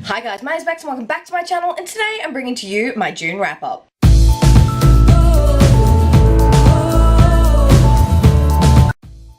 Hi guys, my name is Bex and welcome back to my channel, and today I'm bringing to you my June wrap up.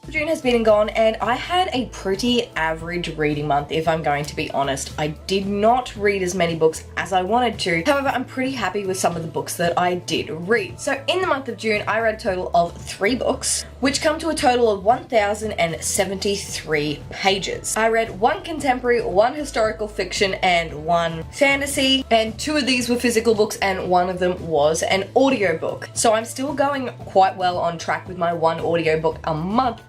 June has been and gone, and I had a pretty average reading month, if I'm going to be honest. I did not read as many books as I wanted to. However, I'm pretty happy with some of the books that I did read. So in the month of June, I read a total of 3 books, which come to a total of 1,073 pages. I read 1 contemporary, 1 historical fiction, and 1 fantasy, and 2 of these were physical books and 1 of them was an audiobook. So I'm still going quite well on track with my 1 audiobook a month.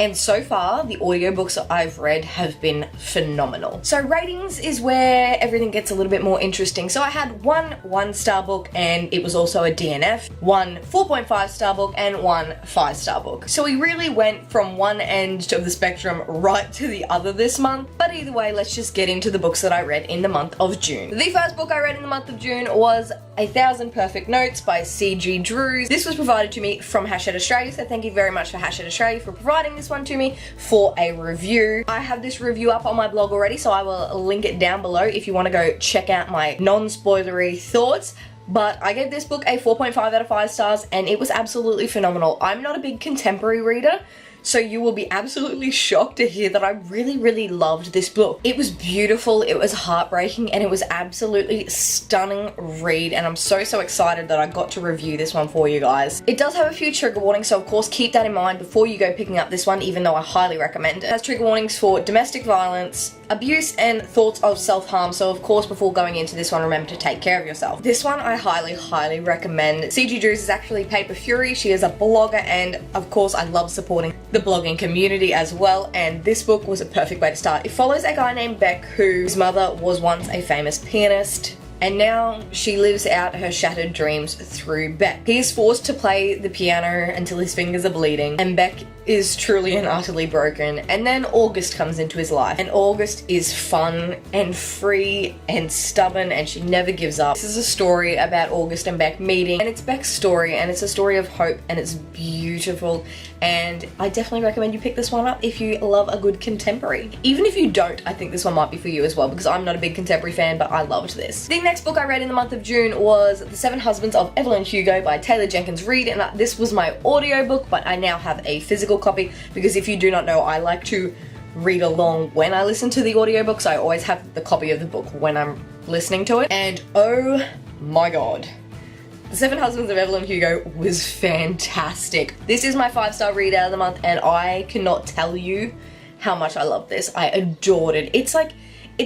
And so far, the audiobooks that I've read have been phenomenal. So ratings is where everything gets a little bit more interesting. So I had 1 1-star book, and it was also a DNF, 1 4.5-star book, and 1 5-star book. So we really went from one end of the spectrum right to the other this month. But either way, let's just get into the books that I read in the month of June. The first book I read in the month of June was 1,000 Perfect Notes by C.G. Drews. This was provided to me from Hachette Australia, so thank you very much for Hachette Australia for providing this one to me for a review. I have this review up on my blog already, so I will link it down below if you want to go check out my non-spoilery thoughts. But I gave this book a 4.5 out of 5 stars, and it was absolutely phenomenal. I'm not a big contemporary reader, so you will be absolutely shocked to hear that I really loved this book. It was beautiful, it was heartbreaking, and it was absolutely stunning read, and I'm so excited that I got to review this one for you guys. It does have a few trigger warnings, so of course keep that in mind before you go picking up this one, even though I highly recommend it. It has trigger warnings for domestic violence, abuse, and thoughts of self-harm, so of course before going into this one, remember to take care of yourself. This one I highly recommend. C.G. Drews is actually Paper Fury. She is a blogger, and of course I love supporting the blogging community as well, and this book was a perfect way to start. It follows a guy named Beck whose mother was once a famous pianist, and now she lives out her shattered dreams through Beck. He is forced to play the piano until his fingers are bleeding, and Beck is truly and utterly broken. And then August comes into his life, and August is fun and free and stubborn, and she never gives up. This is a story about August and Beck meeting, and it's Beck's story, and it's a story of hope, and it's beautiful, and I definitely recommend you pick this one up if you love a good contemporary. Even if you don't, I think this one might be for you as well, because I'm not a big contemporary fan, but I loved this. The next book I read in the month of June was The 7 Husbands of Evelyn Hugo by Taylor Jenkins Reid, and this was my audiobook, but I now have a physical copy, because if you do not know, I like to read along when I listen to the audiobooks. I always have the copy of the book when I'm listening to it, and oh my god, The 7 Husbands of Evelyn Hugo was fantastic. This is my 5-star read out of the month, and I cannot tell you how much I love this. I adored it. It's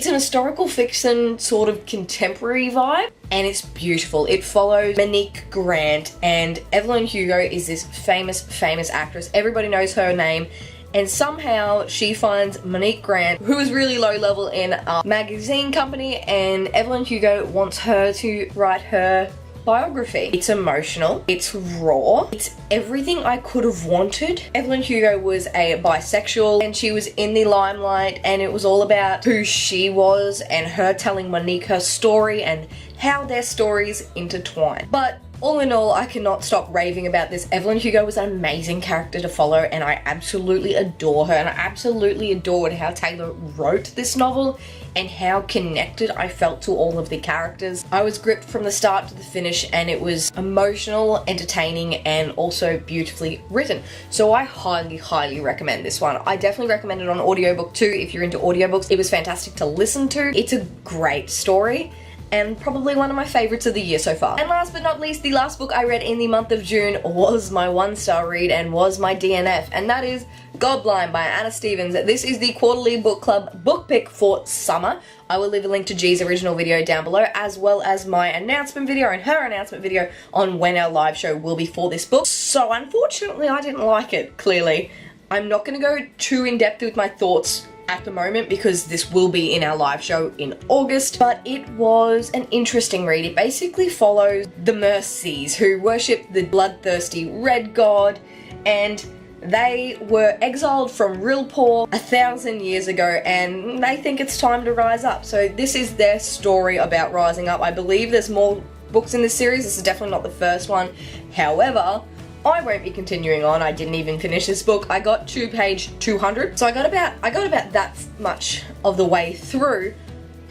an historical fiction sort of contemporary vibe, and it's beautiful. It follows Monique Grant, and Evelyn Hugo is this famous actress. Everybody knows her name, and somehow she finds Monique Grant, who is really low level in a magazine company, and Evelyn Hugo wants her to write her biography. It's emotional, it's raw, it's everything I could have wanted. Evelyn Hugo was a bisexual, and she was in the limelight, and it was all about who she was and her telling Monique her story and how their stories intertwine. But all in all, I cannot stop raving about this. Evelyn Hugo was an amazing character to follow, and I absolutely adore her, and I absolutely adored how Taylor wrote this novel and how connected I felt to all of the characters. I was gripped from the start to the finish, and it was emotional, entertaining, and also beautifully written. So I highly recommend this one. I definitely recommend it on audiobook too if you're into audiobooks. It was fantastic to listen to. It's a great story, and probably one of my favorites of the year so far. And last but not least, the last book I read in the month of June was my 1-star read and was my DNF, and that is Godblind by Anna Stephens. This is the quarterly book club book pick for summer. I will leave a link to G's original video down below, as well as my announcement video and her announcement video on when our live show will be for this book. So unfortunately, I didn't like it, clearly. I'm not going to go too in-depth with my thoughts at the moment, because this will be in our live show in August, but it was an interesting read. It basically follows the Mercies, who worship the bloodthirsty red god, and they were exiled from Rilpor 1,000 years ago, and they think it's time to rise up. So this is their story about rising up. I believe there's more books in this series. This is definitely not the first one. However, I won't be continuing on. I didn't even finish this book. I got to page 200, so I got about that much of the way through.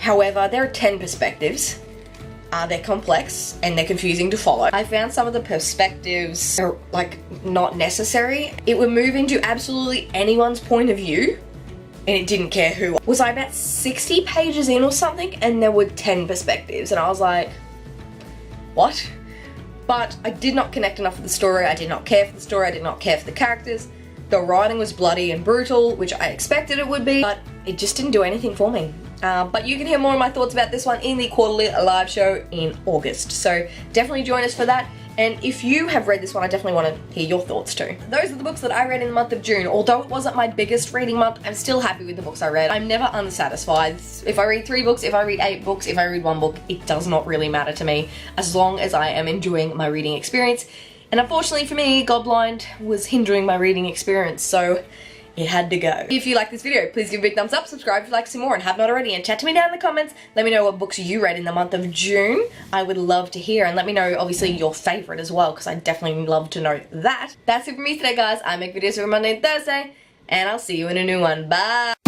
However, there are 10 perspectives. They're complex and they're confusing to follow. I found some of the perspectives are like not necessary. It would move into absolutely anyone's point of view and it didn't care who. Was I about 60 pages in or something and there were 10 perspectives and I was like, what? But I did not connect enough with the story. I did not care for the story. I did not care for the characters. The writing was bloody and brutal, which I expected it would be, but it just didn't do anything for me. But you can hear more of my thoughts about this one in the quarterly live show in August. So definitely join us for that. And if you have read this one, I definitely want to hear your thoughts too. Those are the books that I read in the month of June. Although it wasn't my biggest reading month, I'm still happy with the books I read. I'm never unsatisfied. If I read 3 books, if I read 8 books, if I read 1 book, it does not really matter to me as long as I am enjoying my reading experience. And unfortunately for me, Godblind was hindering my reading experience, so it had to go. If you like this video, please give a big thumbs up, subscribe if you'd like to see more and have not already, and chat to me down in the comments. Let me know what books you read in the month of June. I would love to hear, and let me know obviously your favourite as well, because I definitely love to know that. That's it for me today, guys. I make videos every Monday and Thursday, and I'll see you in a new one. Bye!